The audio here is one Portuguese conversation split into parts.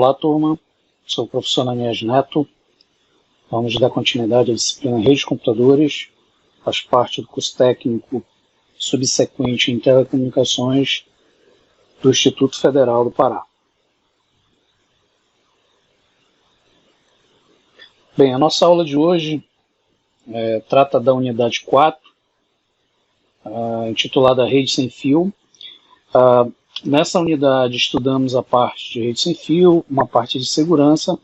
Olá, turma. Sou o professor Ananias Neto. Vamos dar continuidade à disciplina Redes de Computadores. Faz parte do curso técnico subsequente em Telecomunicações do Instituto Federal do Pará. Bem, a nossa aula de hoje trata da unidade 4, intitulada Rede Sem Fio. Nessa unidade estudamos a parte de rede sem fio, uma parte de segurança,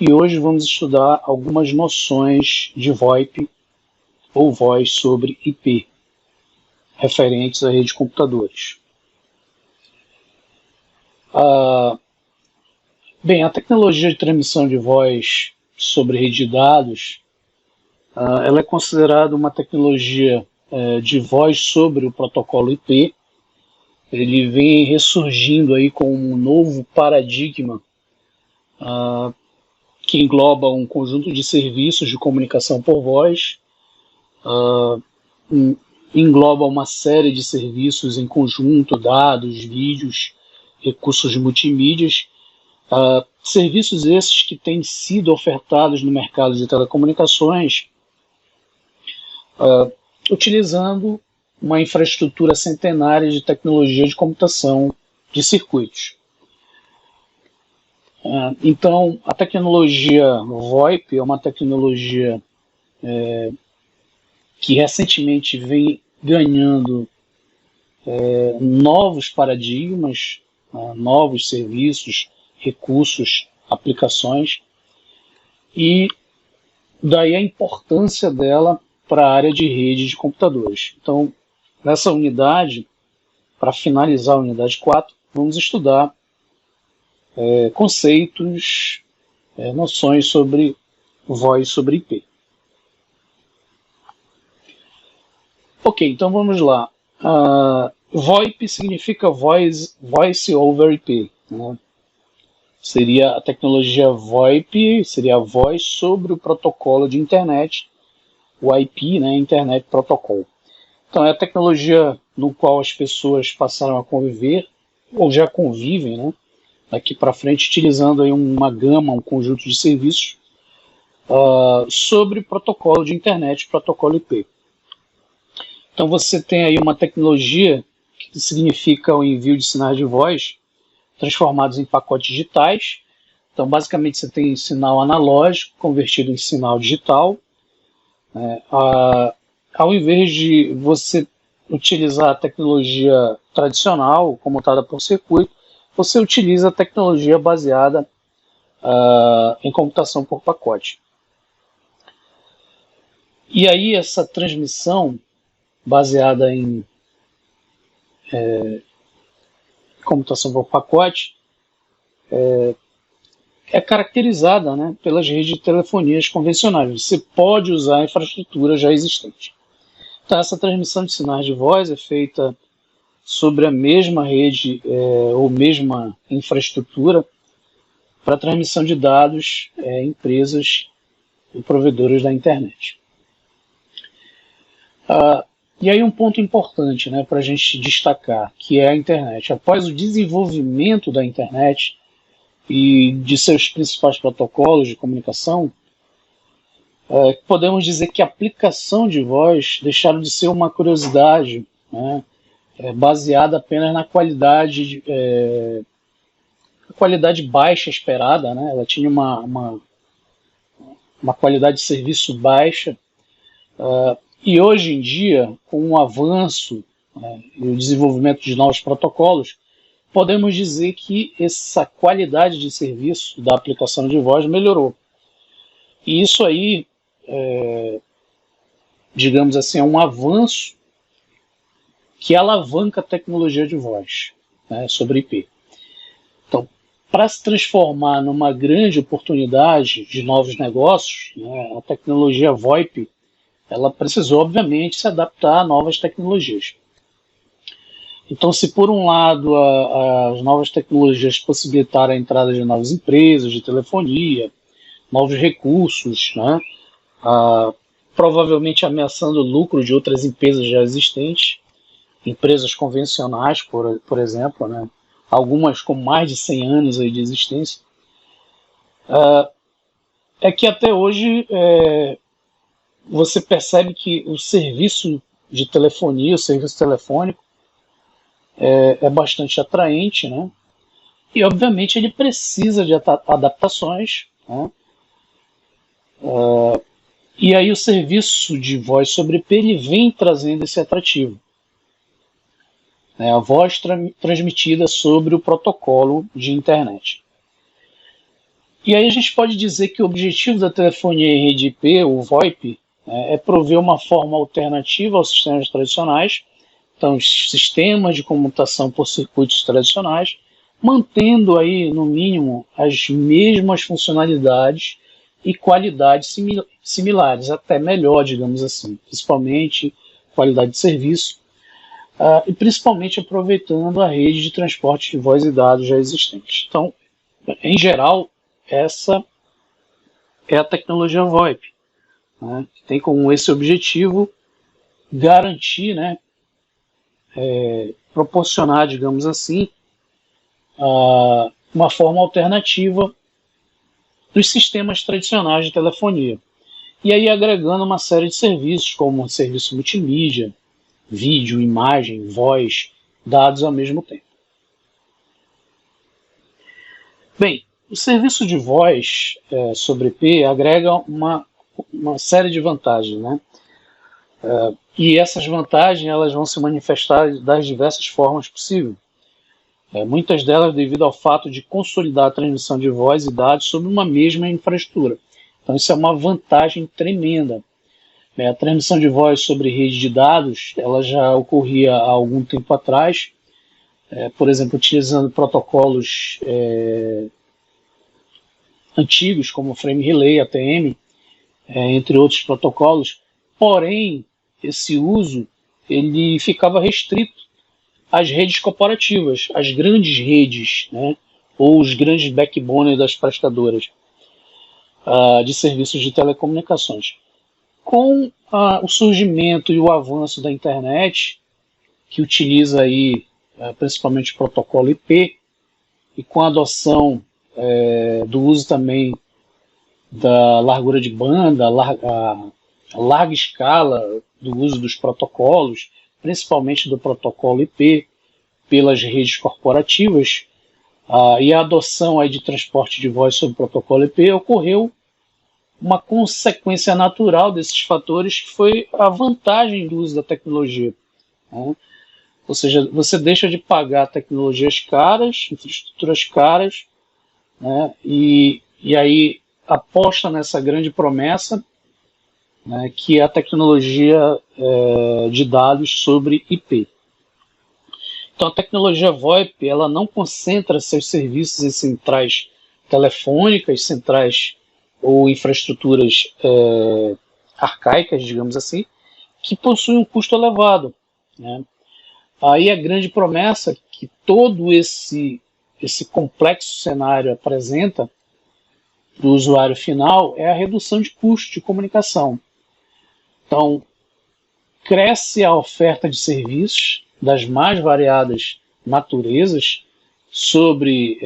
e hoje vamos estudar algumas noções de VoIP ou voz sobre IP, referentes à rede de computadores. Bem, a tecnologia de transmissão de voz sobre rede de dados, ela é considerada uma tecnologia de voz sobre o protocolo IP. Ele vem ressurgindo aí com um novo paradigma que engloba um conjunto de serviços de comunicação por voz, engloba uma série de serviços em conjunto, dados, vídeos, recursos de multimídias, serviços esses que têm sido ofertados no mercado de telecomunicações utilizando uma infraestrutura centenária de tecnologia de computação de circuitos. Então, a tecnologia VoIP é uma tecnologia que recentemente vem ganhando novos paradigmas, novos serviços, recursos, aplicações, e daí a importância dela para a área de rede de computadores. Então, nessa unidade, para finalizar a unidade 4, vamos estudar conceitos, noções sobre voz sobre IP. Ok, então vamos lá. VoIP significa Voice over IP. Né? Seria a tecnologia VoIP, seria a voz sobre o protocolo de internet, o IP, né, Internet Protocol. Então é a tecnologia no qual as pessoas passaram a conviver, ou já convivem, né, daqui para frente, utilizando aí uma gama, um conjunto de serviços sobre protocolo de internet, protocolo IP. Então você tem aí uma tecnologia que significa o envio de sinais de voz transformados em pacotes digitais. Então basicamente você tem sinal analógico convertido em sinal digital. Ao invés de você utilizar a tecnologia tradicional, comutada por circuito, você utiliza a tecnologia baseada em computação por pacote. E aí essa transmissão baseada em computação por pacote é caracterizada, né, pelas redes de telefonias convencionais. Você pode usar a infraestrutura já existente. Então, essa transmissão de sinais de voz é feita sobre a mesma rede ou mesma infraestrutura para transmissão de dados em empresas e provedores da internet. E aí um ponto importante, né, para a gente destacar, que é a internet. Após o desenvolvimento da internet e de seus principais protocolos de comunicação, podemos dizer que a aplicação de voz deixaram de ser uma curiosidade, né, baseada apenas na qualidade baixa esperada, né, ela tinha uma qualidade de serviço baixa, e hoje em dia, com o avanço e o desenvolvimento de novos protocolos, podemos dizer que essa qualidade de serviço da aplicação de voz melhorou. E isso aí, digamos assim, é um avanço que alavanca a tecnologia de voz, né, sobre IP. Então, para se transformar numa grande oportunidade de novos negócios, né, a tecnologia VoIP, ela precisou, obviamente, se adaptar a novas tecnologias. Então, se por um lado as novas tecnologias possibilitaram a entrada de novas empresas de telefonia, novos recursos, né, provavelmente ameaçando o lucro de outras empresas já existentes, empresas convencionais, por exemplo, né, algumas com mais de 100 anos aí de existência, é que até hoje você percebe que o serviço de telefonia, o serviço telefônico, é bastante atraente, né? E obviamente ele precisa de adaptações, né? E aí o serviço de voz sobre IP ele vem trazendo esse atrativo. A voz transmitida sobre o protocolo de internet. E aí a gente pode dizer que o objetivo da telefonia em rede IP, o VoIP, é prover uma forma alternativa aos sistemas tradicionais, então os sistemas de comutação por circuitos tradicionais, mantendo aí, no mínimo, as mesmas funcionalidades e qualidades similares, até melhor, digamos assim, principalmente qualidade de serviço, e principalmente aproveitando a rede de transporte de voz e dados já existente. Então, em geral, essa é a tecnologia VoIP, né, que tem como esse objetivo garantir, né, proporcionar, digamos assim, uma forma alternativa dos sistemas tradicionais de telefonia. E aí agregando uma série de serviços, como serviço multimídia, vídeo, imagem, voz, dados ao mesmo tempo. Bem, o serviço de voz sobre IP agrega uma série de vantagens, né? E essas vantagens elas vão se manifestar das diversas formas possíveis. Muitas delas devido ao fato de consolidar a transmissão de voz e dados sobre uma mesma infraestrutura. Então isso é uma vantagem tremenda. A transmissão de voz sobre rede de dados ela já ocorria há algum tempo atrás, por exemplo, utilizando protocolos antigos como o Frame Relay, ATM, entre outros protocolos. Porém, esse uso ele ficava restrito às redes corporativas, às grandes redes, né, ou os grandes backbone das prestadoras de serviços de telecomunicações. Com o surgimento e o avanço da internet, que utiliza aí, principalmente o protocolo IP, e com a adoção do uso também da largura de banda, a larga escala do uso dos protocolos, principalmente do protocolo IP, pelas redes corporativas, e a adoção aí de transporte de voz sobre o protocolo IP, ocorreu uma consequência natural desses fatores, que foi a vantagem do uso da tecnologia, né? Ou seja, você deixa de pagar tecnologias caras, infraestruturas caras, né? E aí aposta nessa grande promessa, né, que é a tecnologia de dados sobre IP. Então a tecnologia VoIP ela não concentra seus serviços em centrais telefônicas, centrais ou infraestruturas arcaicas, digamos assim, que possuem um custo elevado, né? Aí a grande promessa que todo esse complexo cenário apresenta para o usuário final é a redução de custo de comunicação. Então, cresce a oferta de serviços das mais variadas naturezas sobre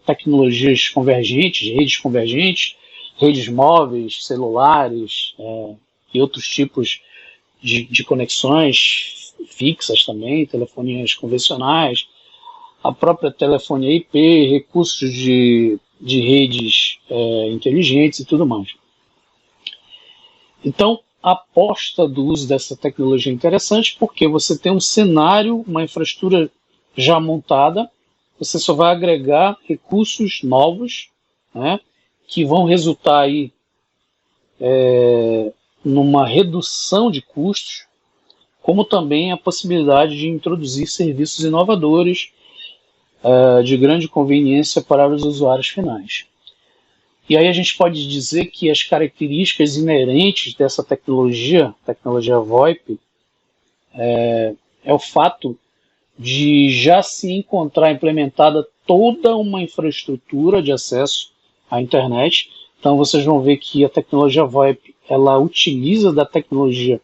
tecnologias convergentes, redes móveis, celulares e outros tipos de conexões fixas também, telefonias convencionais, a própria telefonia IP, recursos de redes inteligentes e tudo mais. Então, a aposta do uso dessa tecnologia é interessante porque você tem um cenário, uma infraestrutura já montada, você só vai agregar recursos novos, né, que vão resultar aí numa redução de custos, como também a possibilidade de introduzir serviços inovadores de grande conveniência para os usuários finais. E aí a gente pode dizer que as características inerentes dessa tecnologia VoIP, é o fato de já se encontrar implementada toda uma infraestrutura de acesso à internet. Então vocês vão ver que a tecnologia VoIP ela utiliza da tecnologia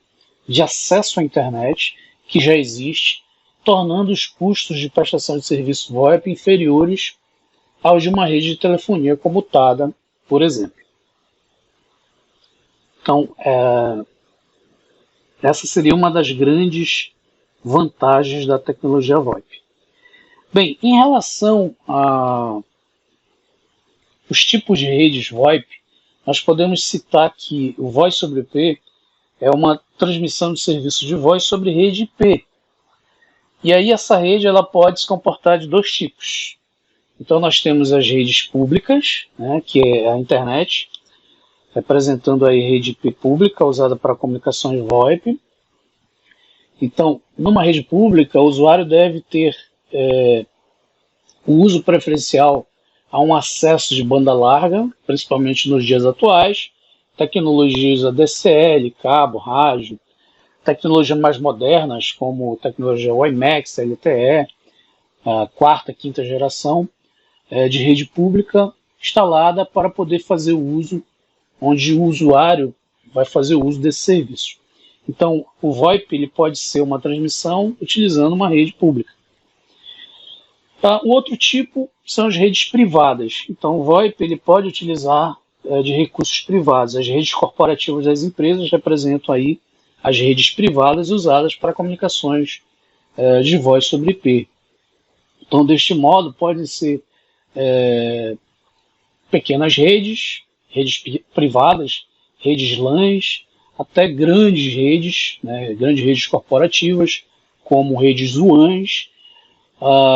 de acesso à internet, que já existe, tornando os custos de prestação de serviço VoIP inferiores aos de uma rede de telefonia comutada, por exemplo. Então, essa seria uma das grandes vantagens da tecnologia VoIP. Bem, em relação aos tipos de redes VoIP, nós podemos citar que o Voice sobre IP é uma transmissão de serviço de voz sobre rede IP. E aí essa rede ela pode se comportar de dois tipos. Então nós temos as redes públicas, né, que é a internet, representando aí rede IP pública usada para comunicações VoIP. Então, numa rede pública, o usuário deve ter o uso preferencial a um acesso de banda larga, principalmente nos dias atuais, tecnologias ADSL, cabo, rádio, tecnologias mais modernas, como tecnologia WiMAX, LTE, a quarta, quinta geração de rede pública instalada para poder fazer o uso, onde o usuário vai fazer o uso desse serviço. Então, o VoIP ele pode ser uma transmissão utilizando uma rede pública. O outro tipo são as redes privadas. Então, o VoIP ele pode utilizar de recursos privados. As redes corporativas das empresas representam aí as redes privadas usadas para comunicações de voz sobre IP. Então, deste modo, podem ser pequenas redes privadas, redes LANs, até grandes redes, né, grandes redes corporativas, como redes WANs,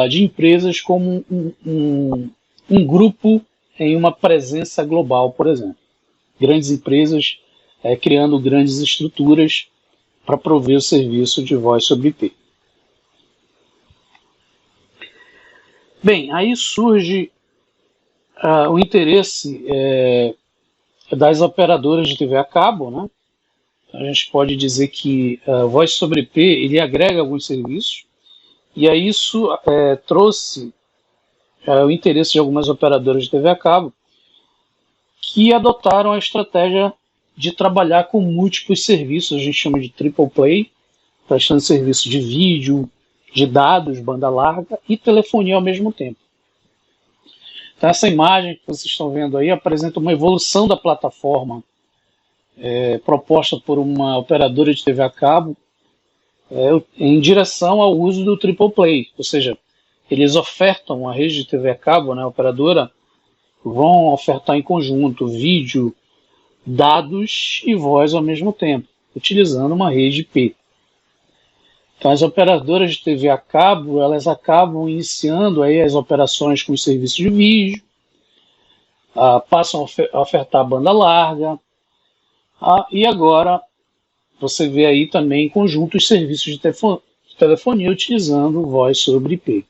de empresas como um grupo em uma presença global, por exemplo. Grandes empresas criando grandes estruturas para prover o serviço de voz sobre IP. Bem, aí surge o interesse das operadoras de TV a cabo, né? A gente pode dizer que voz sobre IP ele agrega alguns serviços, e aí isso trouxe o interesse de algumas operadoras de TV a cabo que adotaram a estratégia de trabalhar com múltiplos serviços, a gente chama de triple play, prestando serviço de vídeo, de dados, banda larga e telefonia ao mesmo tempo. Então essa imagem que vocês estão vendo aí apresenta uma evolução da plataforma proposta por uma operadora de TV a cabo em direção ao uso do triple play, ou seja, eles ofertam a rede de TV a cabo, né, a operadora, vão ofertar em conjunto vídeo, dados e voz ao mesmo tempo, utilizando uma rede IP. Então as operadoras de TV a cabo, elas acabam iniciando aí as operações com os serviços de vídeo, passam a ofertar banda larga, e agora você vê aí também em conjunto os serviços de telefonia utilizando voz sobre IP.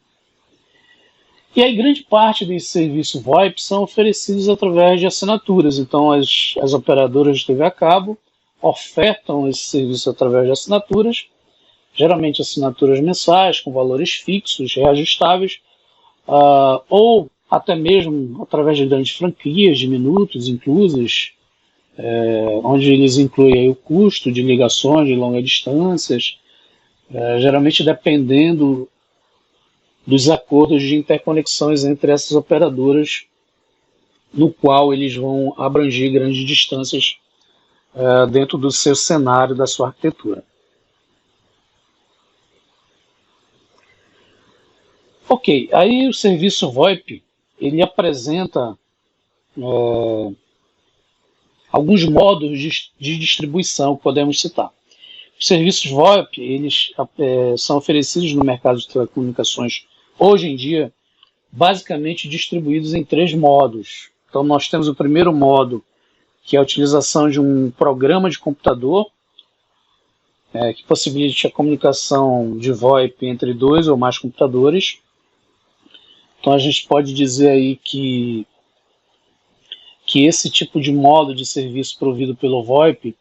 E aí grande parte desses serviços VoIP são oferecidos através de assinaturas. Então as operadoras de TV a cabo ofertam esse serviço através de assinaturas, geralmente assinaturas mensais com valores fixos, reajustáveis, ou até mesmo através de grandes franquias de minutos inclusas, onde eles incluem aí o custo de ligações de longas distâncias, geralmente dependendo dos acordos de interconexões entre essas operadoras, no qual eles vão abranger grandes distâncias dentro do seu cenário, da sua arquitetura. Ok, aí o serviço VoIP, ele apresenta alguns modos de distribuição que podemos citar. Os serviços VoIP, eles são oferecidos no mercado de telecomunicações hoje em dia, basicamente distribuídos em 3 modos. Então nós temos o primeiro modo, que é a utilização de um programa de computador, que possibilite a comunicação de VoIP entre 2 ou mais computadores. Então a gente pode dizer aí que esse tipo de modo de serviço provido pelo VoIP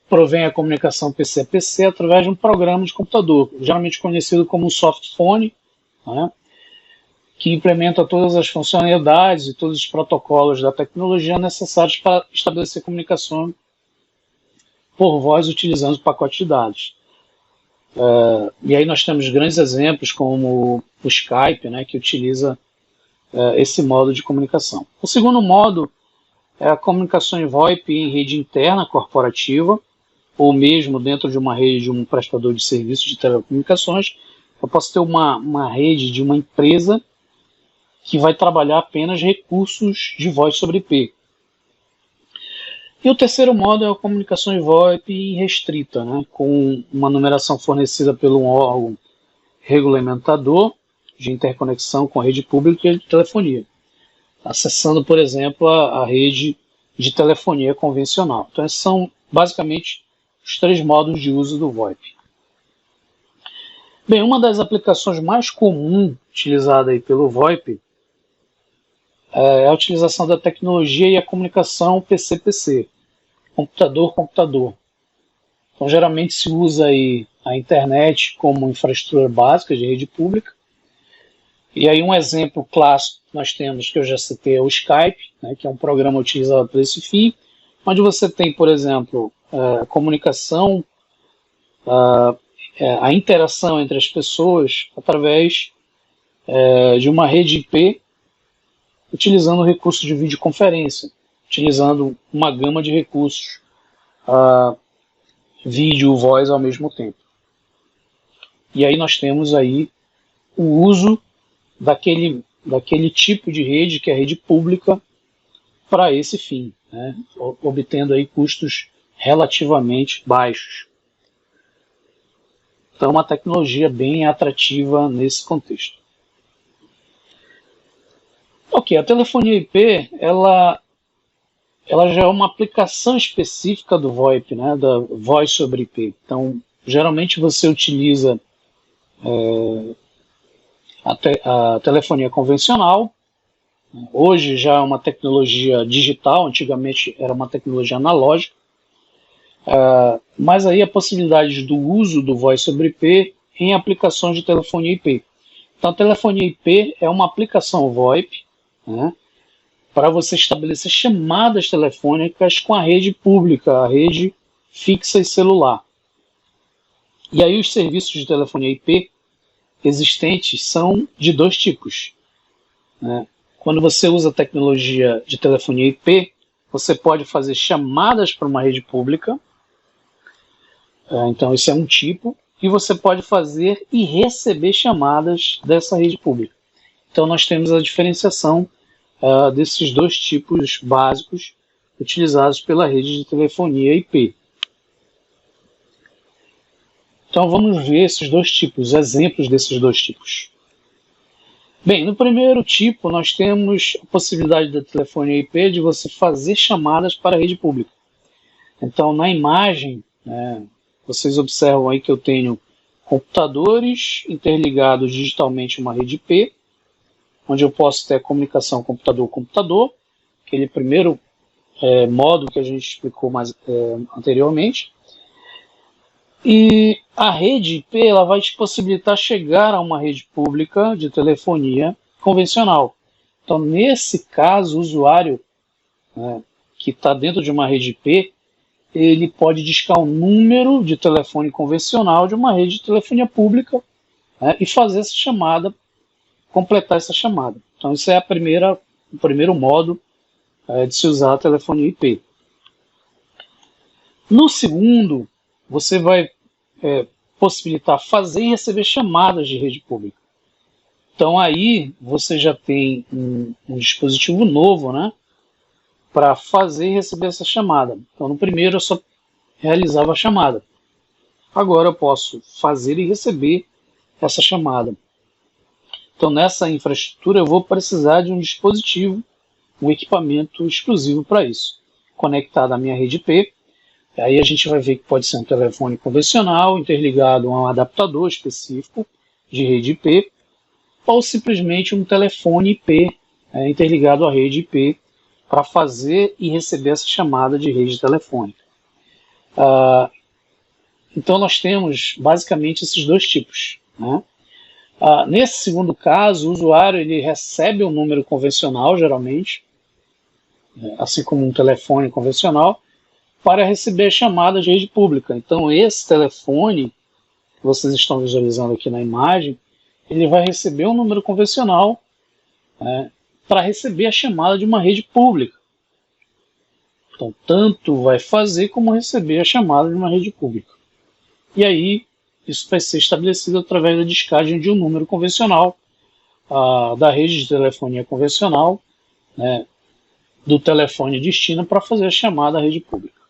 provém a comunicação PC a PC através de um programa de computador, geralmente conhecido como um softphone, né, que implementa todas as funcionalidades e todos os protocolos da tecnologia necessários para estabelecer comunicação por voz utilizando o pacote de dados. E aí nós temos grandes exemplos como o Skype, né, que utiliza esse modo de comunicação. O segundo modo é a comunicação em VoIP em rede interna corporativa, ou mesmo dentro de uma rede de um prestador de serviços de telecomunicações. Eu posso ter uma rede de uma empresa que vai trabalhar apenas recursos de voz sobre IP. E o terceiro modo é a comunicação em VoIP restrita, né, com uma numeração fornecida pelo órgão regulamentador de interconexão com a rede pública de telefonia, acessando, por exemplo, a rede de telefonia convencional. Então, esses são basicamente os três modos de uso do VoIP. Bem, uma das aplicações mais comuns utilizada aí pelo VoIP é a utilização da tecnologia e a comunicação PC-PC, computador-computador. Então, geralmente se usa aí a internet como infraestrutura básica de rede pública. E aí um exemplo clássico que nós temos, que eu já citei, é o Skype, né, que é um programa utilizado para esse fim, onde você tem, por exemplo, comunicação, a interação entre as pessoas através de uma rede IP, utilizando recursos de videoconferência, utilizando uma gama de recursos, vídeo, voz ao mesmo tempo. E aí nós temos aí o uso daquele tipo de rede, que é a rede pública, para esse fim, né, obtendo aí custos relativamente baixos. Então, é uma tecnologia bem atrativa nesse contexto. Ok, a telefonia IP, ela já é uma aplicação específica do VoIP, né, da voz sobre IP. Então, geralmente você utiliza a telefonia convencional. Hoje já é uma tecnologia digital, antigamente era uma tecnologia analógica. Mas aí a possibilidade do uso do voz sobre IP em aplicações de telefonia IP. Então, a telefonia IP é uma aplicação VoIP, né, para você estabelecer chamadas telefônicas com a rede pública, a rede fixa e celular. E aí os serviços de telefonia IP existentes são de dois tipos, né? Quando você usa a tecnologia de telefonia IP, você pode fazer chamadas para uma rede pública, então esse é um tipo, e você pode fazer e receber chamadas dessa rede pública. Então nós temos a diferenciação desses dois tipos básicos utilizados pela rede de telefonia IP. Então vamos ver esses dois tipos, exemplos desses dois tipos. Bem, no primeiro tipo nós temos a possibilidade da telefonia IP de você fazer chamadas para a rede pública. Então na imagem, né, vocês observam aí que eu tenho computadores interligados digitalmente a uma rede IP, onde eu posso ter a comunicação computador-computador, aquele primeiro modo que a gente explicou anteriormente. E a rede IP ela vai te possibilitar chegar a uma rede pública de telefonia convencional. Então, nesse caso, o usuário que está dentro de uma rede IP, ele pode discar um número de telefone convencional de uma rede de telefonia pública, né, e fazer essa chamada, completar essa chamada. Então, isso é o primeiro modo de se usar a telefonia IP. No segundo, você vai possibilitar fazer e receber chamadas de rede pública. Então aí você já tem um dispositivo novo, né, para fazer e receber essa chamada. Então no primeiro eu só realizava a chamada. Agora eu posso fazer e receber essa chamada. Então nessa infraestrutura eu vou precisar de um dispositivo, um equipamento exclusivo para isso, conectado à minha rede IP. Aí a gente vai ver que pode ser um telefone convencional interligado a um adaptador específico de rede IP, ou simplesmente um telefone IP interligado à rede IP para fazer e receber essa chamada de rede telefônica. Então nós temos basicamente esses dois tipos, né? Nesse segundo caso, o usuário ele recebe um número convencional, geralmente, assim como um telefone convencional, para receber chamadas de rede pública. Então esse telefone que vocês estão visualizando aqui na imagem, ele vai receber um número convencional, né, para receber a chamada de uma rede pública. Então, tanto vai fazer como receber a chamada de uma rede pública. E aí, isso vai ser estabelecido através da descagem de um número convencional, da rede de telefonia convencional, né, do telefone destino para fazer a chamada à rede pública.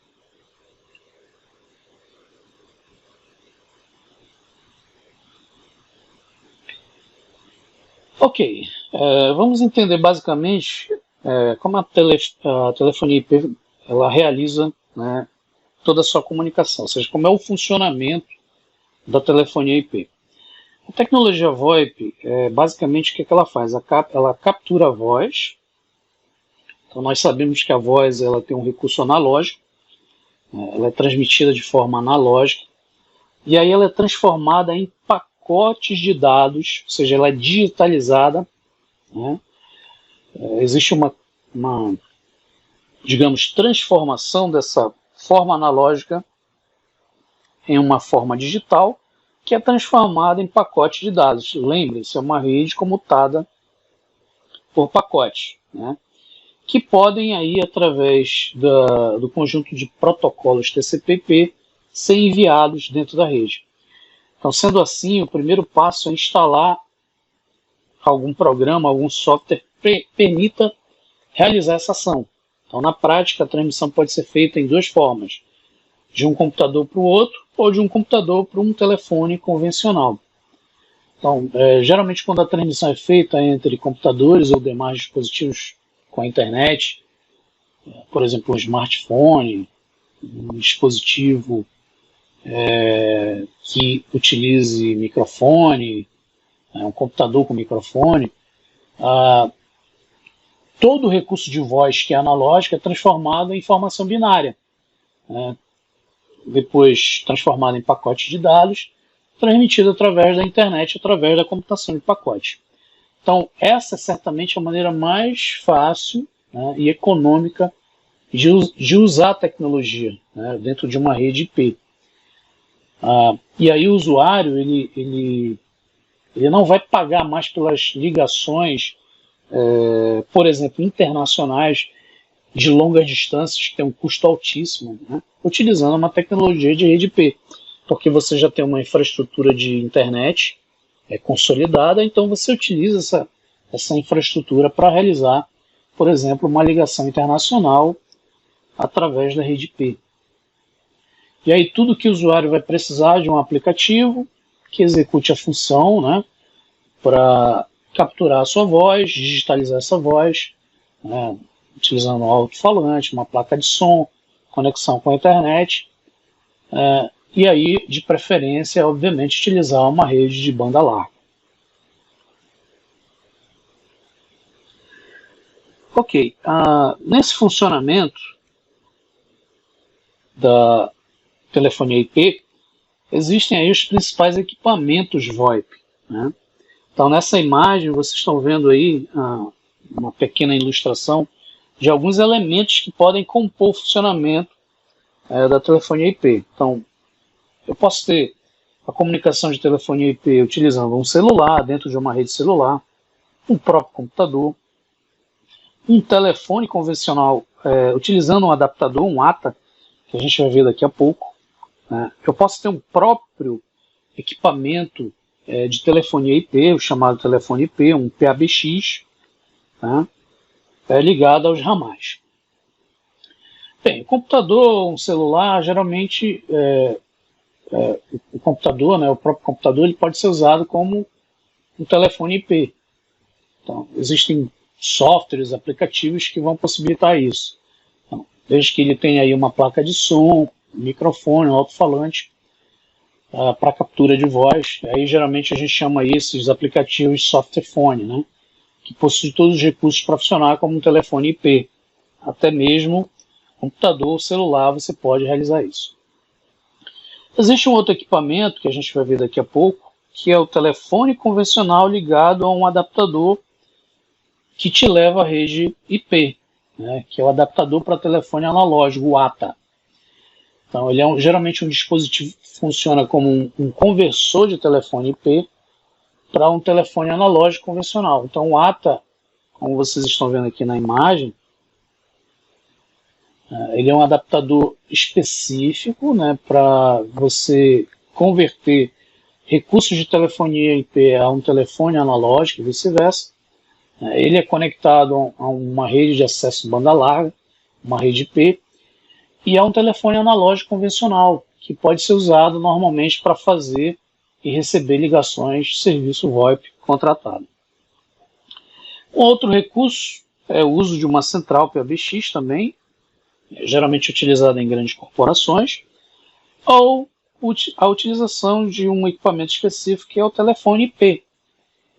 Ok, vamos entender basicamente como a telefonia IP ela realiza, né, toda a sua comunicação, ou seja, como é o funcionamento da telefonia IP. A tecnologia VoIP, basicamente, o que ela faz? Ela captura a voz. Então, nós sabemos que a voz ela tem um recurso analógico, ela é transmitida de forma analógica, e aí ela é transformada em pacotes de dados, ou seja, ela é digitalizada, né? Existe uma, digamos, transformação dessa forma analógica em uma forma digital, que é transformada em pacote de dados. Lembre-se, é uma rede comutada por pacotes, né, que podem, aí, através do conjunto de protocolos TCP/IP, ser enviados dentro da rede. Então, sendo assim, o primeiro passo é instalar algum programa, algum software que permita realizar essa ação. Então, na prática, a transmissão pode ser feita em duas formas: de um computador para o outro ou de um computador para um telefone convencional. Então, geralmente quando a transmissão é feita entre computadores ou demais dispositivos com a internet, por exemplo, um smartphone, um dispositivo que utilize microfone, um computador com microfone, todo o recurso de voz que é analógico é transformado em informação binária, né? Depois transformado em pacote de dados, transmitido através da internet, através da computação de pacote. Então, essa é certamente a maneira mais fácil, né, e econômica de usar a tecnologia, né, dentro de uma rede IP. E aí o usuário ele não vai pagar mais pelas ligações, por exemplo, internacionais, de longas distâncias, que tem um custo altíssimo, né, utilizando uma tecnologia de rede IP, porque você já tem uma infraestrutura de internet consolidada, então você utiliza essa infraestrutura para realizar, por exemplo, uma ligação internacional através da rede IP. E aí tudo que o usuário vai precisar de um aplicativo que execute a função, né, para capturar a sua voz, digitalizar essa voz, né, utilizando um alto-falante, uma placa de som, conexão com a internet, e aí, de preferência, obviamente, utilizar uma rede de banda larga. Ok, nesse funcionamento da telefonia IP, existem aí os principais equipamentos VoIP, né? Então, nessa imagem, vocês estão vendo aí uma pequena ilustração de alguns elementos que podem compor o funcionamento da telefonia IP. Então, eu posso ter a comunicação de telefonia IP utilizando um celular, dentro de uma rede celular, um próprio computador, um telefone convencional utilizando um adaptador, um ATA, que a gente vai ver daqui a pouco, né? Eu posso ter um próprio equipamento de telefonia IP, o chamado telefone IP, um PABX, né, ligado aos ramais. Bem, o computador, um celular, geralmente o computador, né, o próprio computador, ele pode ser usado como um telefone IP. Então, existem softwares, aplicativos que vão possibilitar isso. Então, desde que ele tenha aí uma placa de som, um microfone, um alto-falante para captura de voz. Aí geralmente a gente chama esses aplicativos de softphone, né, que possuem todos os recursos para funcionar como um telefone IP. Até mesmo computador ou celular você pode realizar isso. Existe um outro equipamento que a gente vai ver daqui a pouco, que é o telefone convencional ligado a um adaptador que te leva à rede IP, né, que é o adaptador para telefone analógico, o ATA. Então, ele é geralmente um dispositivo que funciona como um conversor de telefone IP para um telefone analógico convencional. Então, o ATA, como vocês estão vendo aqui na imagem, ele é um adaptador específico, né, para você converter recursos de telefonia IP a um telefone analógico e vice-versa. Ele é conectado a uma rede de acesso banda larga, uma rede IP, e é um telefone analógico convencional, que pode ser usado normalmente para fazer e receber ligações de serviço VoIP contratado. Um outro recurso é o uso de uma central PBX também, geralmente utilizada em grandes corporações, ou a utilização de um equipamento específico que é o telefone IP,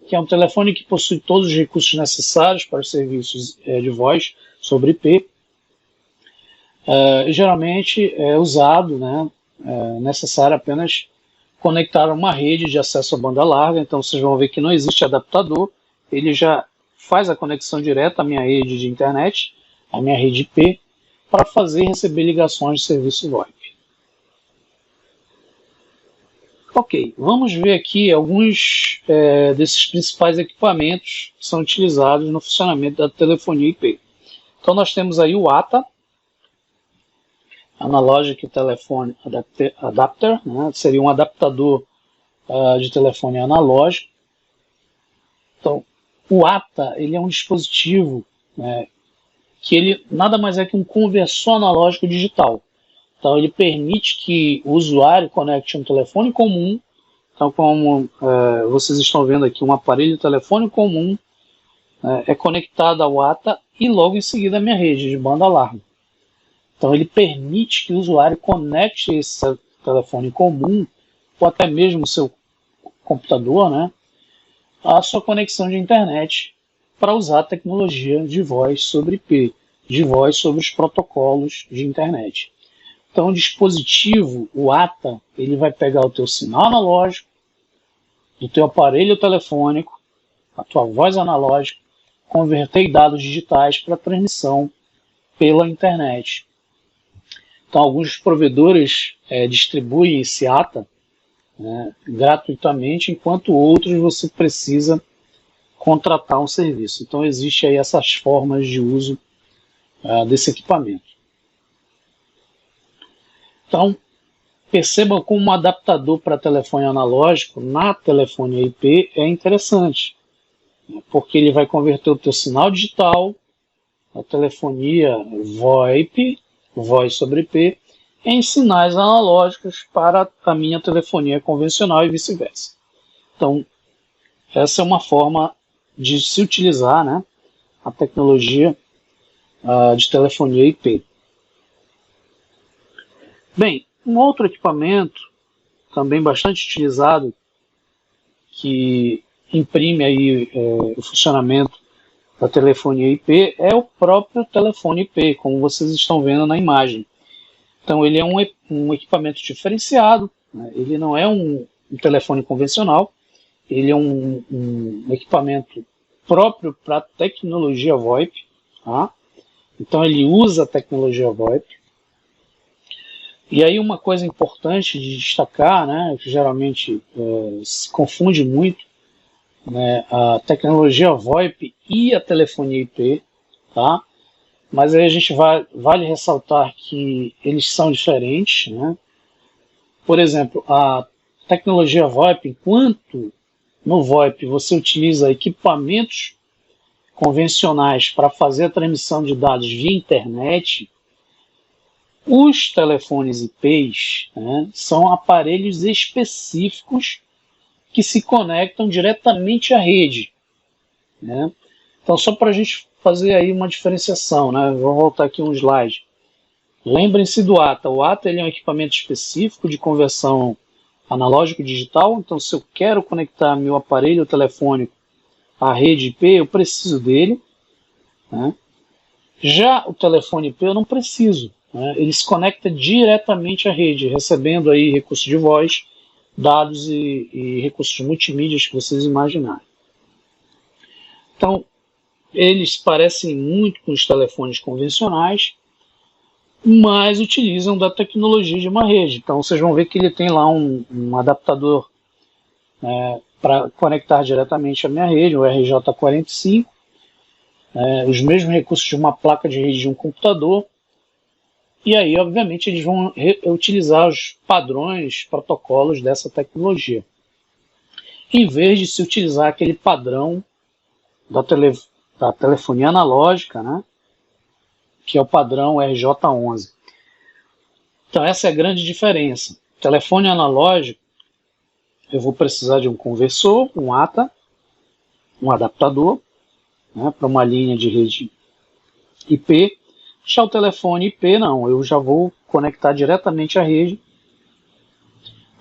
que é um telefone que possui todos os recursos necessários para os serviços de voz sobre IP. Geralmente é usado, né, necessário apenas conectar a uma rede de acesso à banda larga. Então vocês vão ver que não existe adaptador, ele já faz a conexão direta à minha rede de internet, à minha rede IP, para fazer e receber ligações de serviço VoIP. Ok, vamos ver aqui alguns desses principais equipamentos que são utilizados no funcionamento da telefonia IP. Então nós temos aí o ATA, Analog Telephone Adapter, né? Seria um adaptador de telefone analógico. Então, o ATA ele é um dispositivo, né, que ele nada mais é que um conversor analógico digital. Então, ele permite que o usuário conecte um telefone comum. Então, como vocês estão vendo aqui, um aparelho de telefone comum é conectado ao ATA e logo em seguida a minha rede de banda larga. Então, ele permite que o usuário conecte esse telefone comum, ou até mesmo o seu computador, né, à sua conexão de internet, para usar a tecnologia de voz sobre IP, de voz sobre os protocolos de internet. Então, o dispositivo, o ATA, ele vai pegar o teu sinal analógico, do teu aparelho telefônico, a tua voz analógica, converter em dados digitais para transmissão pela internet. Então, alguns provedores distribuem esse ATA, né, gratuitamente, enquanto outros você precisa contratar um serviço. Então, existem aí essas formas de uso desse equipamento. Então, percebam como um adaptador para telefone analógico na telefonia IP é interessante, porque ele vai converter o teu sinal digital, a telefonia VoIP, voz sobre IP, em sinais analógicos para a minha telefonia convencional e vice-versa. Então, essa é uma forma de se utilizar, né, a tecnologia de telefonia IP. Bem, um outro equipamento também bastante utilizado que imprime aí o funcionamento da telefonia IP é o próprio telefone IP, como vocês estão vendo na imagem. Então ele é um equipamento diferenciado, né? Ele não é um telefone convencional, ele é um equipamento próprio para tecnologia VoIP, tá? Então ele usa a tecnologia VoIP. E aí uma coisa importante de destacar, né, que geralmente se confunde muito, né, a tecnologia VoIP e a telefonia IP, tá? Mas aí a gente vale ressaltar que eles são diferentes, né? Por exemplo, a tecnologia VoIP, enquanto no VoIP você utiliza equipamentos convencionais para fazer a transmissão de dados via internet, os telefones IPs, né, são aparelhos específicos que se conectam diretamente à rede, né? Então, só para a gente fazer aí uma diferenciação, né? Vou voltar aqui um slide. Lembrem-se do ATA. O ATA ele é um equipamento específico de conversão analógico-digital. Então, se eu quero conectar meu aparelho telefônico à rede IP, eu preciso dele, né? Já o telefone IP eu não preciso, né? Ele se conecta diretamente à rede, recebendo aí recursos de voz, dados e recursos multimídias que vocês imaginarem. Então, eles parecem muito com os telefones convencionais, mas utilizam da tecnologia de uma rede. Então vocês vão ver que ele tem lá um adaptador para conectar diretamente à minha rede, o RJ45, os mesmos recursos de uma placa de rede de um computador, e aí, obviamente, eles vão utilizar os padrões, protocolos dessa tecnologia, em vez de se utilizar aquele padrão da telefonia analógica, né, que é o padrão RJ11. Então essa é a grande diferença. Telefone analógico, eu vou precisar de um conversor, um ATA, um adaptador, né, para uma linha de rede IP. Já o telefone IP não, eu já vou conectar diretamente à rede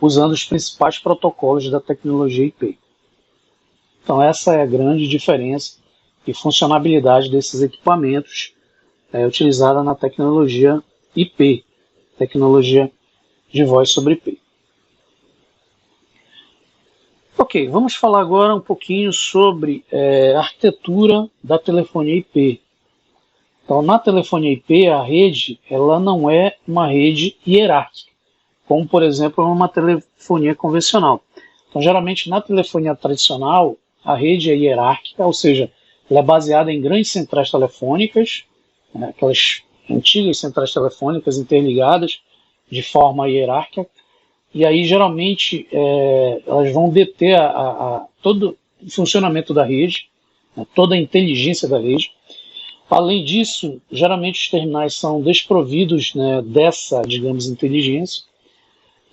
usando os principais protocolos da tecnologia IP. Então essa é a grande diferença e funcionalidade desses equipamentos utilizada na tecnologia IP, tecnologia de voz sobre IP. Ok, vamos falar agora um pouquinho sobre a arquitetura da telefonia IP. Então, na telefonia IP, a rede ela não é uma rede hierárquica, como, por exemplo, numa telefonia convencional. Então, geralmente, na telefonia tradicional, a rede é hierárquica, ou seja, ela é baseada em grandes centrais telefônicas, aquelas antigas centrais telefônicas interligadas de forma hierárquica, e aí geralmente elas vão deter todo o funcionamento da rede, toda a inteligência da rede. Além disso, geralmente os terminais são desprovidos, dessa, digamos, inteligência,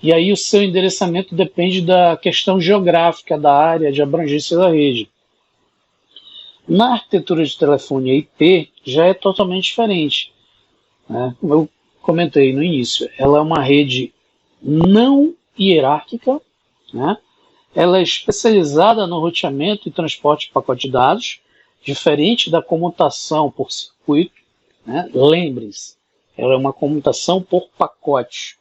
e aí o seu endereçamento depende da questão geográfica da área de abrangência da rede. Na arquitetura de telefonia IP já é totalmente diferente, como eu comentei no início, ela é uma rede não hierárquica, ela é especializada no roteamento e transporte de pacote de dados, diferente da comutação por circuito. Lembre-se, ela é uma comutação por pacote.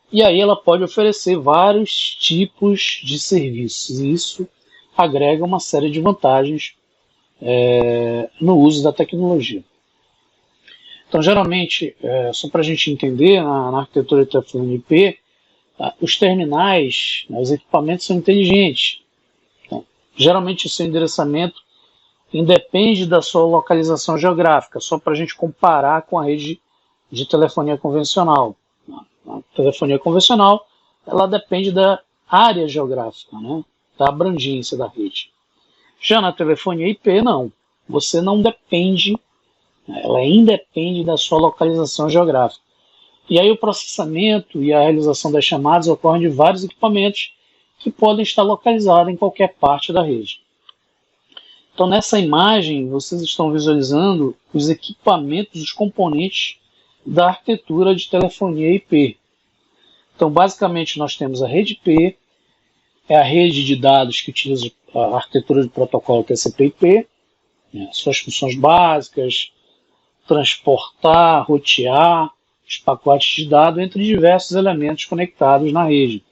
E aí ela pode oferecer vários tipos de serviços, e isso agrega uma série de vantagens no uso da tecnologia. Então, geralmente, só para a gente entender, na arquitetura de telefonia IP, os terminais, os equipamentos são inteligentes. Então, geralmente, o seu endereçamento independe da sua localização geográfica, só para a gente comparar com a rede de telefonia convencional. A telefonia convencional, ela depende da área geográfica, da abrangência da rede. Já na telefonia IP, não. Você não depende, ela independe da sua localização geográfica. E aí o processamento e a realização das chamadas ocorrem de vários equipamentos que podem estar localizados em qualquer parte da rede. Então nessa imagem vocês estão visualizando os equipamentos, os componentes da arquitetura de telefonia IP. Então basicamente nós temos a rede IP, é a rede de dados que utiliza a arquitetura de protocolo TCP/IP, suas funções básicas, transportar, rotear os pacotes de dados entre diversos elementos conectados na rede.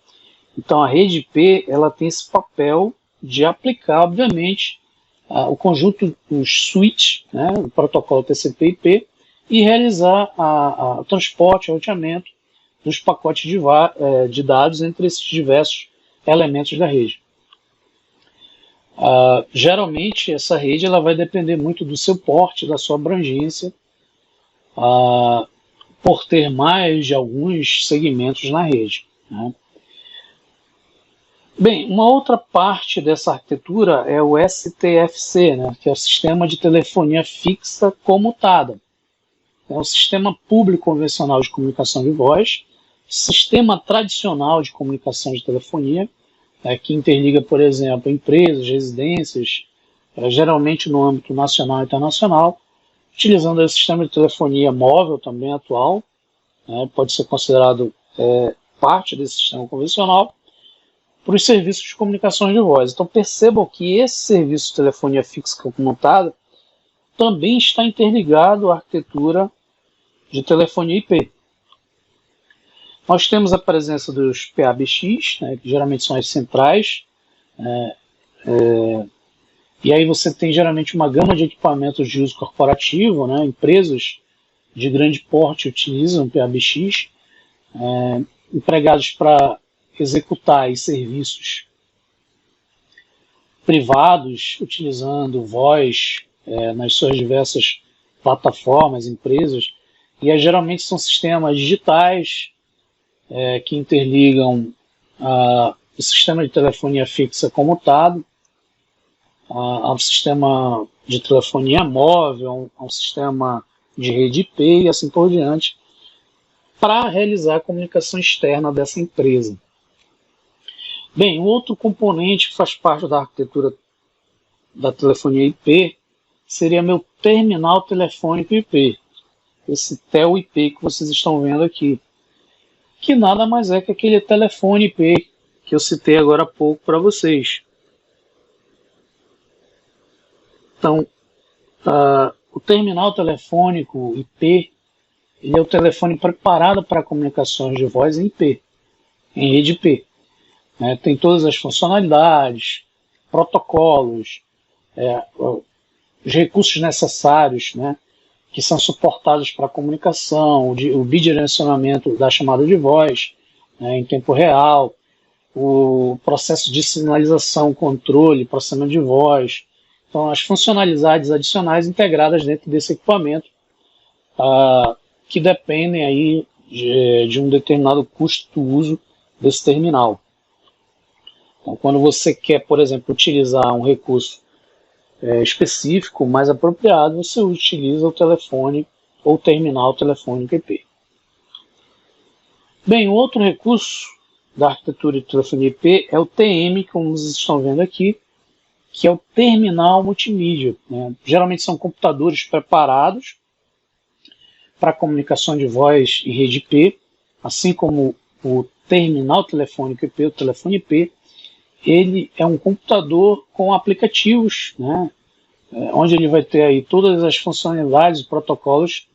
Então a rede IP ela tem esse papel de aplicar, obviamente, o conjunto, os switches, o protocolo TCP/IP, e realizar o transporte, o roteamento dos pacotes de dados entre esses diversos elementos da rede. Geralmente essa rede ela vai depender muito do seu porte, da sua abrangência, por ter mais de alguns segmentos na rede. Bem, uma outra parte dessa arquitetura é o STFC, que é o Sistema de Telefonia Fixa Comutada. É um sistema público convencional de comunicação de voz, sistema tradicional de comunicação de telefonia, que interliga, por exemplo, empresas, residências, geralmente no âmbito nacional e internacional, utilizando o sistema de telefonia móvel também atual, pode ser considerado parte desse sistema convencional, para os serviços de comunicação de voz. Então percebam que esse serviço de telefonia fixa comutada também está interligado à arquitetura de telefonia IP. Nós temos a presença dos PABX, que geralmente são as centrais, e aí você tem geralmente uma gama de equipamentos de uso corporativo, empresas de grande porte utilizam PABX, empregados para executar serviços privados, utilizando voz nas suas diversas plataformas, empresas, e geralmente são sistemas digitais que interligam o sistema de telefonia fixa comutado ao sistema de telefonia móvel, a um sistema de rede IP e assim por diante, para realizar a comunicação externa dessa empresa. Bem, um outro componente que faz parte da arquitetura da telefonia IP seria meu terminal telefônico IP, esse TEL IP que vocês estão vendo aqui, que nada mais é que aquele telefone IP que eu citei agora há pouco para vocês. Então, o terminal telefônico IP, ele é o telefone preparado para comunicações de voz em IP, em rede IP. Tem todas as funcionalidades, protocolos, os recursos necessários, que são suportados para a comunicação, o bidirecionamento da chamada de voz em tempo real, o processo de sinalização, controle, processamento de voz. Então, as funcionalidades adicionais integradas dentro desse equipamento, que dependem aí de um determinado custo do uso desse terminal. Então, quando você quer, por exemplo, utilizar um recurso específico, mais apropriado, você utiliza o telefone ou terminal telefônico IP. Bem, outro recurso da arquitetura de telefonia IP é o TM, como vocês estão vendo aqui, que é o terminal multimídia. Geralmente são computadores preparados para comunicação de voz e rede IP, assim como o terminal telefônico IP, o telefone IP. Ele é um computador com aplicativos, onde ele vai ter aí todas as funcionalidades e protocolos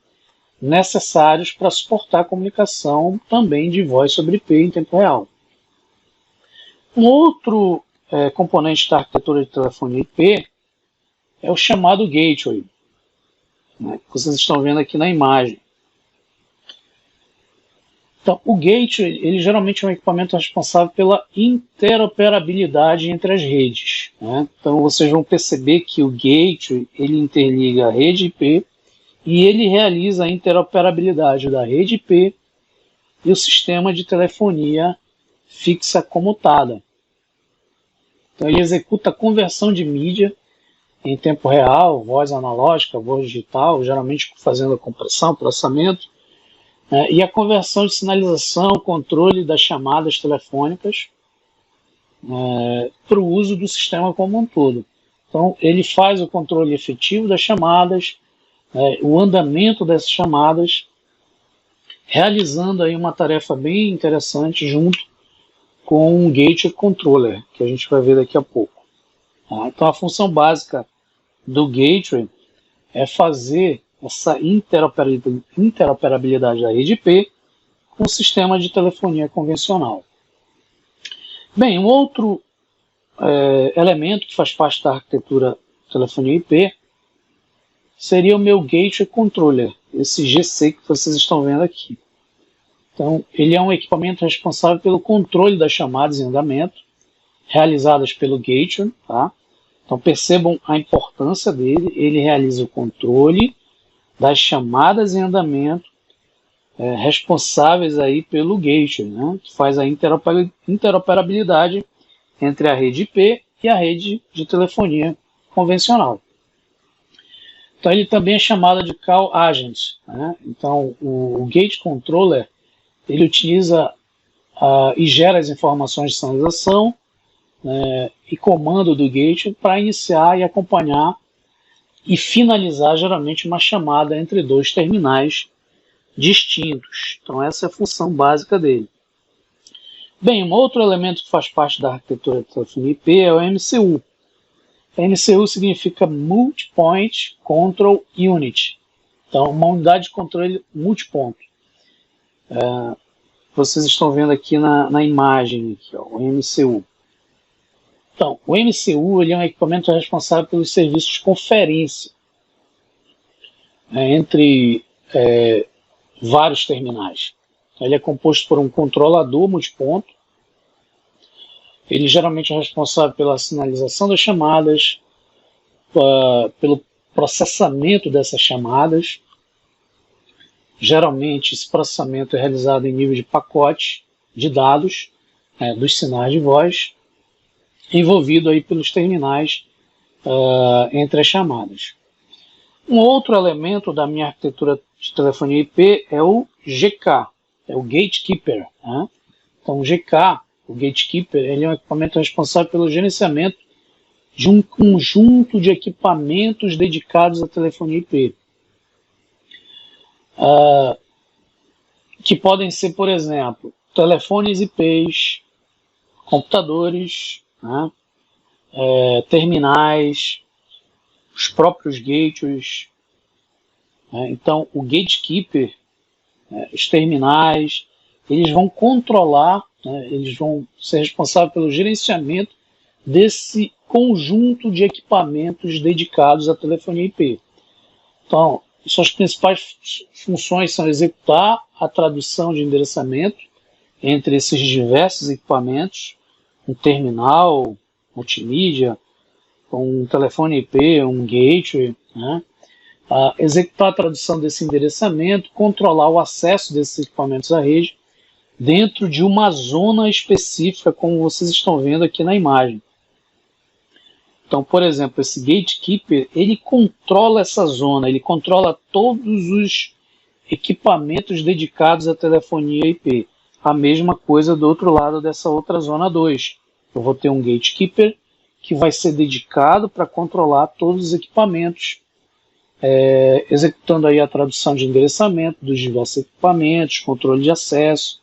necessários para suportar a comunicação também de voz sobre IP em tempo real. Um outro componente da arquitetura de telefonia IP é o chamado gateway, que vocês estão vendo aqui na imagem. Então, o gateway, ele geralmente é um equipamento responsável pela interoperabilidade entre as redes. Então, vocês vão perceber que o gateway, ele interliga a rede IP e ele realiza a interoperabilidade da rede IP e o sistema de telefonia fixa comutada. Então, ele executa a conversão de mídia em tempo real, voz analógica, voz digital, geralmente fazendo a compressão, processamento, e a conversão de sinalização, controle das chamadas telefônicas para o uso do sistema como um todo. Então, ele faz o controle efetivo das chamadas, o andamento dessas chamadas, realizando aí uma tarefa bem interessante junto com um Gateway Controller, que a gente vai ver daqui a pouco. Então, a função básica do Gateway é fazer essa interoperabilidade da rede IP com o sistema de telefonia convencional. Bem, um outro elemento que faz parte da arquitetura telefonia IP seria o meu Gateway Controller, esse GC que vocês estão vendo aqui. Então, ele é um equipamento responsável pelo controle das chamadas em andamento, realizadas pelo Gateway. Então, percebam a importância dele. Ele realiza o controle das chamadas em andamento responsáveis aí pelo Gateway, que faz a interoperabilidade entre a rede IP e a rede de telefonia convencional. Então, ele também é chamado de Call Agent. Então, o Gate Controller, ele utiliza e gera as informações de sinalização e comando do Gateway para iniciar e acompanhar e finalizar, geralmente, uma chamada entre dois terminais distintos. Então, essa é a função básica dele. Bem, um outro elemento que faz parte da arquitetura de telefonia IP é o MCU. MCU significa Multipoint Control Unit. Então, uma unidade de controle multiponto. Vocês estão vendo aqui na imagem, aqui, o MCU. Então, o MCU ele é um equipamento responsável pelos serviços de conferência entre vários terminais. Ele é composto por um controlador multiponto. Ele geralmente é responsável pela sinalização das chamadas, pelo processamento dessas chamadas. Geralmente esse processamento é realizado em nível de pacote de dados, dos sinais de voz, envolvido aí pelos terminais entre as chamadas. Um outro elemento da minha arquitetura de telefonia IP é o GK, é o Gatekeeper. Né? Então o GK, o Gatekeeper, ele é um equipamento responsável pelo gerenciamento de um conjunto de equipamentos dedicados à telefonia IP. Que podem ser, por exemplo, telefones IPs, computadores, né? Terminais, os próprios gateways. Então, o gatekeeper, os terminais, eles vão controlar, eles vão ser responsáveis pelo gerenciamento desse conjunto de equipamentos dedicados à telefonia IP. Então, suas principais funções são executar a tradução de endereçamento entre esses diversos equipamentos, um terminal, multimídia, um telefone IP, um gateway, né? Executar a tradução desse endereçamento, controlar o acesso desses equipamentos à rede dentro de uma zona específica, como vocês estão vendo aqui na imagem. Então, por exemplo, esse Gatekeeper, ele controla essa zona, ele controla todos os equipamentos dedicados à telefonia IP. A mesma coisa do outro lado dessa outra zona 2. Eu vou ter um Gatekeeper que vai ser dedicado para controlar todos os equipamentos, executando aí a tradução de endereçamento dos diversos equipamentos, controle de acesso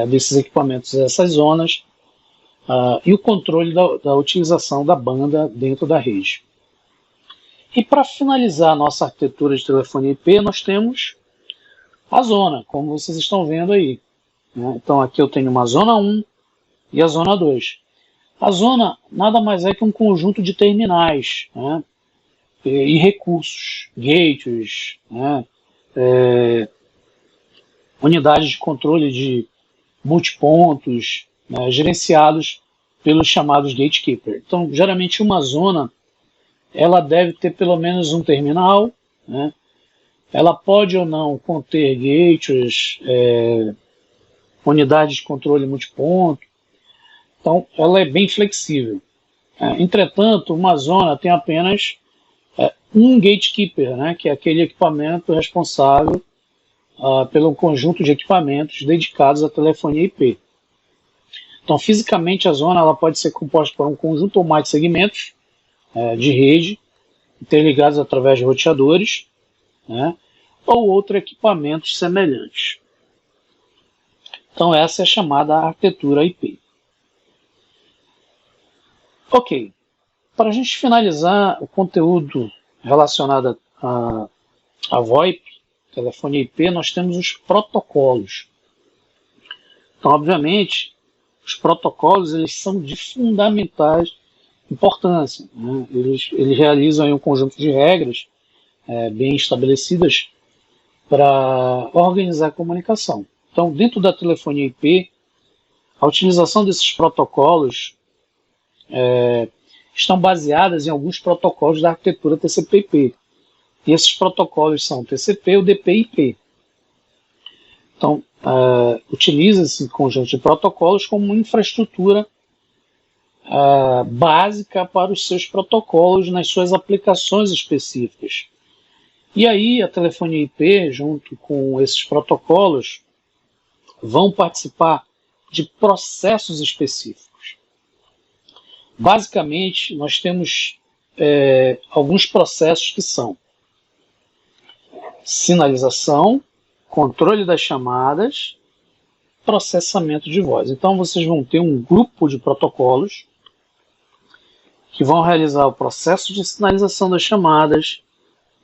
desses equipamentos a essas zonas, e o controle da utilização da banda dentro da rede. E para finalizar a nossa arquitetura de telefonia IP, nós temos a zona, como vocês estão vendo aí. Então aqui eu tenho uma zona 1 e a zona 2. A zona nada mais é que um conjunto de terminais, e recursos, gateways, unidades de controle de multipontos, gerenciados pelos chamados gatekeeper. Então, geralmente uma zona ela deve ter pelo menos um terminal, ela pode ou não conter gateways, unidades de controle multiponto. Então, ela é bem flexível. Entretanto, uma zona tem apenas um gatekeeper, que é aquele equipamento responsável pelo conjunto de equipamentos dedicados à telefonia IP. Então, fisicamente, a zona ela pode ser composta por um conjunto ou mais de segmentos de rede, interligados através de roteadores, ou outros equipamentos semelhantes. Então, essa é a chamada arquitetura IP. Ok, para a gente finalizar o conteúdo relacionado a VoIP, telefonia IP, nós temos os protocolos. Então, obviamente, os protocolos eles são de fundamental importância. Eles realizam aí um conjunto de regras bem estabelecidas para organizar a comunicação. Então, dentro da telefonia IP, a utilização desses protocolos estão baseadas em alguns protocolos da arquitetura TCP/IP. E esses protocolos são o TCP, o DP e IP. Então, utiliza-se esse conjunto de protocolos como uma infraestrutura básica para os seus protocolos nas suas aplicações específicas. E aí a telefonia IP, junto com esses protocolos, vão participar de processos específicos. Basicamente, nós temos alguns processos que são sinalização, controle das chamadas, processamento de voz. Então, vocês vão ter um grupo de protocolos que vão realizar o processo de sinalização das chamadas,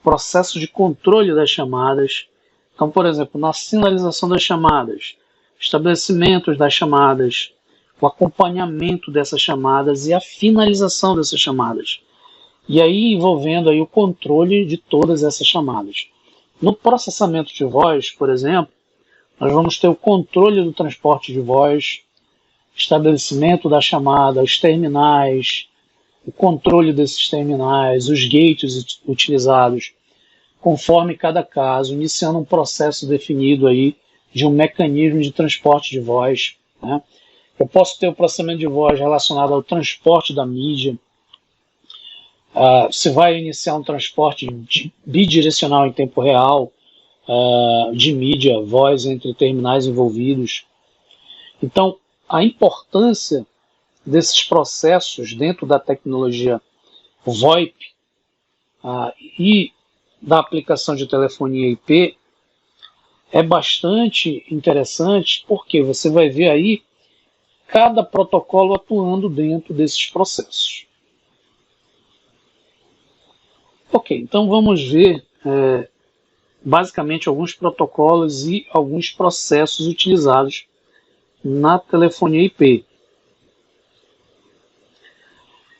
processo de controle das chamadas. Então, por exemplo, na sinalização das chamadas, estabelecimentos das chamadas, o acompanhamento dessas chamadas e a finalização dessas chamadas. E aí envolvendo aí o controle de todas essas chamadas. No processamento de voz, por exemplo, nós vamos ter o controle do transporte de voz, estabelecimento da chamada, os terminais, o controle desses terminais, os gates utilizados, conforme cada caso, iniciando um processo definido aí de um mecanismo de transporte de voz, né? Eu posso ter o processamento de voz relacionado ao transporte da mídia. Se vai iniciar um transporte bidirecional em tempo real, de mídia, voz entre terminais envolvidos. Então, a importância desses processos dentro da tecnologia VoIP e da aplicação de telefonia IP é bastante interessante, porque você vai ver aí cada protocolo atuando dentro desses processos. Ok, então vamos ver basicamente alguns protocolos e alguns processos utilizados na telefonia IP.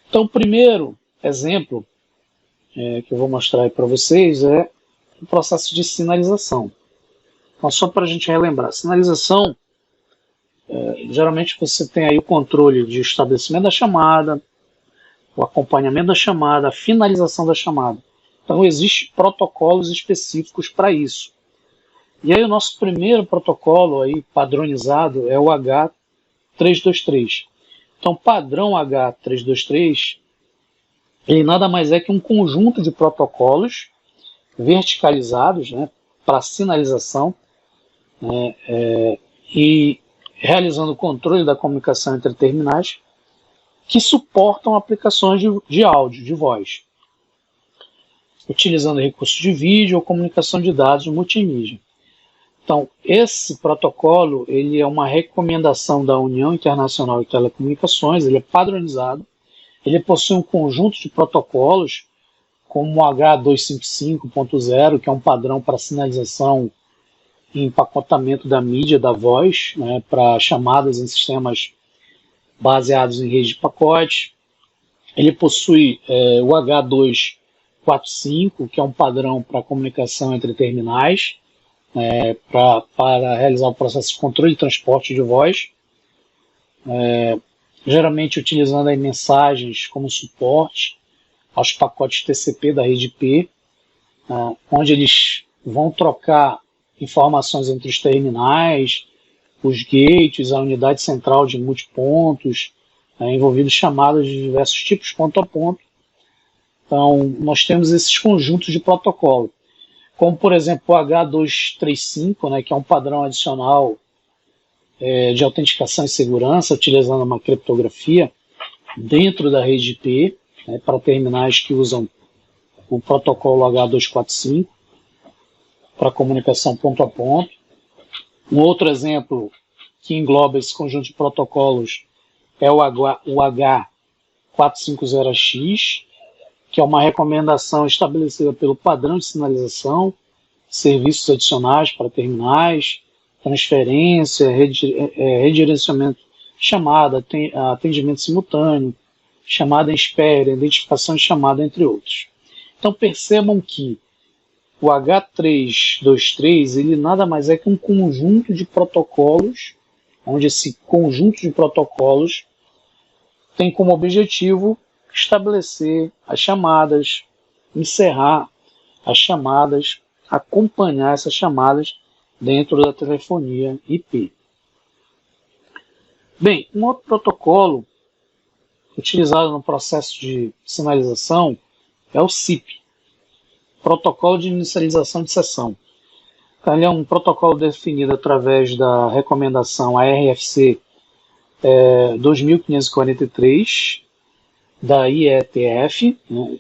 Então, o primeiro exemplo que eu vou mostrar aí para vocês é o processo de sinalização. Então, só para a gente relembrar, sinalização, geralmente você tem aí o controle de estabelecimento da chamada, o acompanhamento da chamada, a finalização da chamada. Então, existem protocolos específicos para isso. E aí o nosso primeiro protocolo aí padronizado é o H323. Então, padrão H323, ele nada mais é que um conjunto de protocolos verticalizados, né, para sinalização, e realizando o controle da comunicação entre terminais que suportam aplicações de áudio, de voz, utilizando recursos de vídeo ou comunicação de dados multimídia. Então, esse protocolo ele é uma recomendação da União Internacional de Telecomunicações, ele é padronizado, ele possui um conjunto de protocolos, como o H255.0, que é um padrão para sinalização e empacotamento da mídia da voz, né, para chamadas em sistemas baseados em rede de pacotes. Ele possui o H245, que é um padrão para comunicação entre terminais, para realizar o processo de controle e transporte de voz, geralmente utilizando aí mensagens como suporte aos pacotes TCP da rede IP, onde eles vão trocar informações entre os terminais, os gates, a unidade central de multipontos, envolvidos chamadas de diversos tipos, ponto a ponto. Então, nós temos esses conjuntos de protocolo, como, por exemplo, o H235, né, que é um padrão adicional de autenticação e segurança, utilizando uma criptografia dentro da rede IP, para terminais que usam o protocolo H245 para comunicação ponto a ponto. Um outro exemplo que engloba esse conjunto de protocolos é o H450X, que é uma recomendação estabelecida pelo padrão de sinalização, serviços adicionais para terminais, transferência, redirecionamento, chamada, atendimento simultâneo, chamada em espera, identificação de chamada, entre outros. Então percebam que o H323 ele nada mais é que um conjunto de protocolos, onde esse conjunto de protocolos tem como objetivo estabelecer as chamadas, encerrar as chamadas, acompanhar essas chamadas dentro da telefonia IP. Bem, um outro protocolo utilizado no processo de sinalização é o CIP, Protocolo de Inicialização de Sessão. Então, ele é um protocolo definido através da recomendação ARFC 2543 da IETF. Né?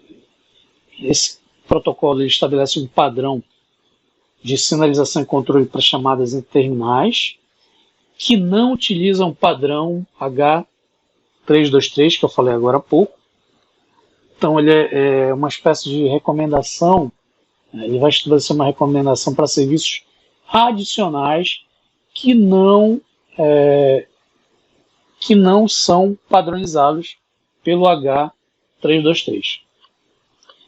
Esse protocolo ele estabelece um padrão de sinalização e controle para chamadas em terminais que não utilizam o padrão H323, que eu falei agora há pouco. Então ele é uma espécie de recomendação, ele vai estabelecer uma recomendação para serviços adicionais que não são padronizados pelo H323.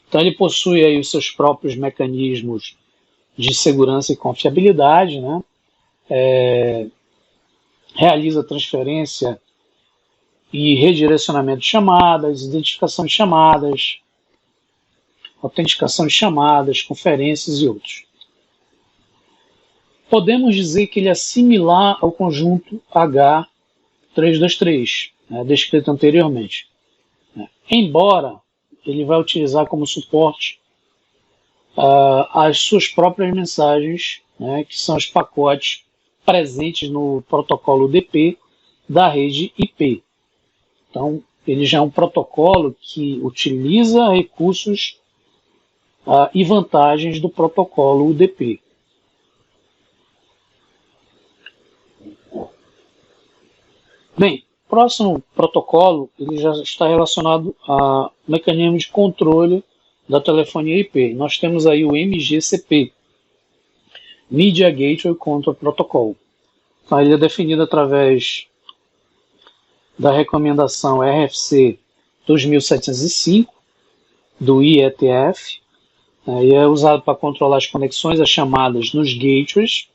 Então ele possui aí os seus próprios mecanismos de segurança e confiabilidade, né? Realiza transferência e redirecionamento de chamadas, identificação de chamadas, autenticação de chamadas, conferências e outros. Podemos dizer que ele é similar ao conjunto H323, né, descrito anteriormente. Embora ele vai utilizar como suporte as suas próprias mensagens, né, que são os pacotes presentes no protocolo UDP da rede IP. Então, ele já é um protocolo que utiliza recursos e vantagens do protocolo UDP. Bem, o próximo protocolo ele já está relacionado a mecanismo de controle da telefonia IP. Nós temos aí o MGCP, Media Gateway Control Protocol. Então, ele é definido através da recomendação RFC 2705 do IETF, e é usado para controlar as conexões, as chamadas nos gateways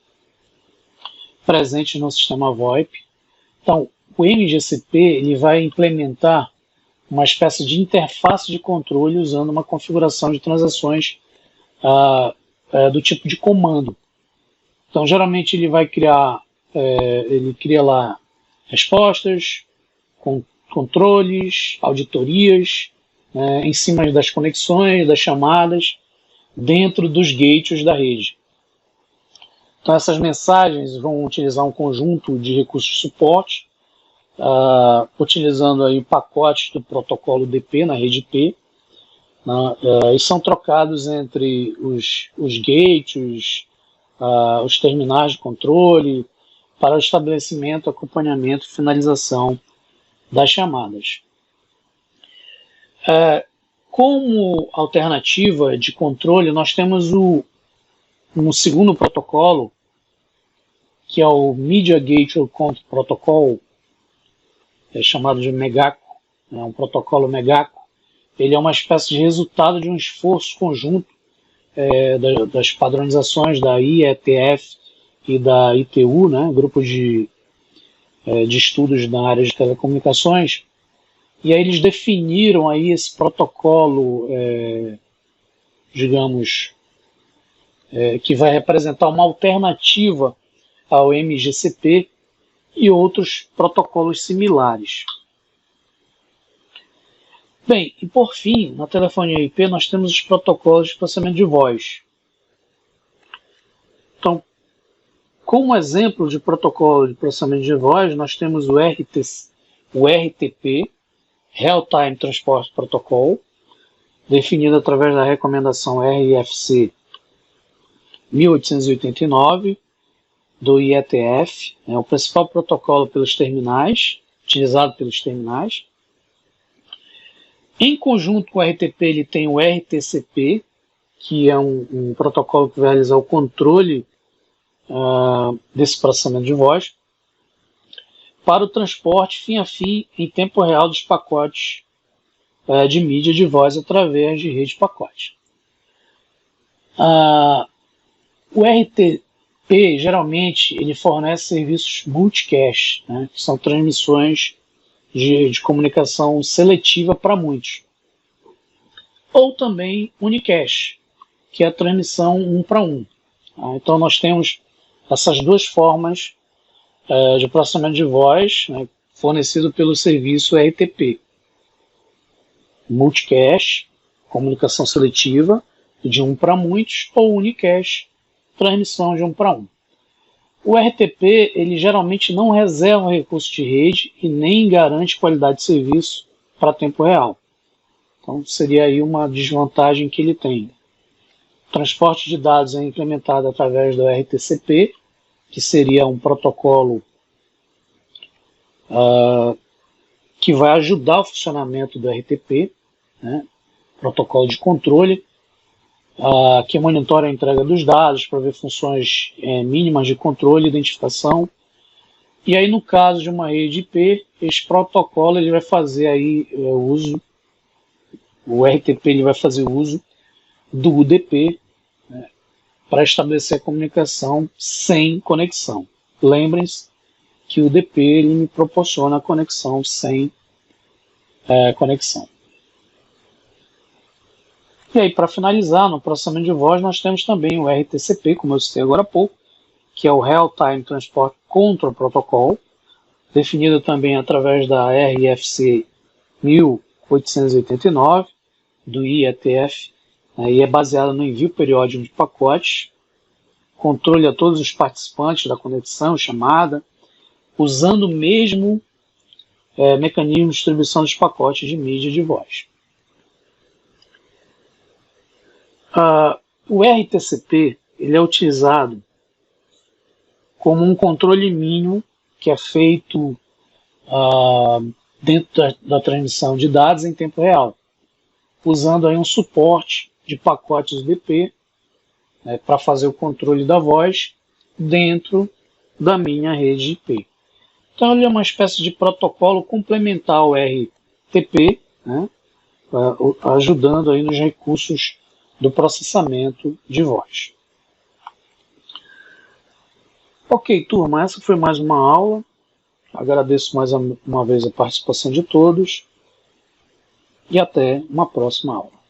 presentes no sistema VoIP. Então, o MGCP ele vai implementar uma espécie de interface de controle usando uma configuração de transações do tipo de comando. Então, geralmente ele vai criar, ele cria lá respostas, controles, auditorias, em cima das conexões, das chamadas, dentro dos gateways da rede. Então, essas mensagens vão utilizar um conjunto de recursos de suporte, utilizando aí pacotes do protocolo DP na rede IP, e são trocados entre os gateways, os terminais de controle, para o estabelecimento, acompanhamento e finalização das chamadas. Como alternativa de controle, nós temos um segundo protocolo, que é o Media Gateway Control Protocol, chamado de MEGACO, um protocolo MEGACO. Ele é uma espécie de resultado de um esforço conjunto das padronizações da IETF e da ITU, né, grupo de estudos na área de telecomunicações, e aí eles definiram aí esse protocolo, digamos, que vai representar uma alternativa ao MGCP e outros protocolos similares. Bem, e por fim, na telefonia IP nós temos os protocolos de processamento de voz. Então, como exemplo de protocolo de processamento de voz, nós temos o RTP, Real Time Transport Protocol, definido através da recomendação RFC 1889, do IETF, é o principal protocolo pelos terminais, utilizado pelos terminais. Em conjunto com o RTP, ele tem o RTCP, que é um protocolo que vai realizar o controle desse processamento de voz, para o transporte fim a fim em tempo real dos pacotes de mídia de voz através de rede de pacote. O RTP geralmente ele fornece serviços multicast, né, que são transmissões de comunicação seletiva para muitos. Ou também unicast, que é a transmissão 1 para 1. Então nós temos essas duas formas de processamento de voz, né, fornecido pelo serviço RTP. Multicast, comunicação seletiva de 1 para muitos, ou unicast, transmissão de 1 para 1. O RTP ele geralmente não reserva recursos de rede e nem garante qualidade de serviço para tempo real. Então seria aí uma desvantagem que ele tem. O transporte de dados é implementado através do RTCP, que seria um protocolo que vai ajudar o funcionamento do RTP, né? Protocolo de controle, que monitora a entrega dos dados para ver funções mínimas de controle e identificação. E aí, no caso de uma rede IP, esse protocolo ele vai fazer aí o RTP ele vai fazer uso do UDP, né, para estabelecer a comunicação sem conexão. Lembrem-se que o DP ele me proporciona a conexão sem conexão. E aí, para finalizar, no processamento de voz, nós temos também o RTCP, como eu citei agora há pouco, que é o Real Time Transport Control Protocol, definido também através da RFC 1889, do IETF, e é baseado no envio periódico de pacotes, controle a todos os participantes da conexão, chamada, usando o mesmo mecanismo de distribuição dos pacotes de mídia de voz. O RTCP ele é utilizado como um controle mínimo que é feito dentro da transmissão de dados em tempo real, usando aí um suporte de pacotes DP para fazer o controle da voz dentro da minha rede IP. Então ele é uma espécie de protocolo complementar ao RTP, ajudando aí nos recursos do processamento de voz. Ok, turma, essa foi mais uma aula. Agradeço mais uma vez a participação de todos e até uma próxima aula.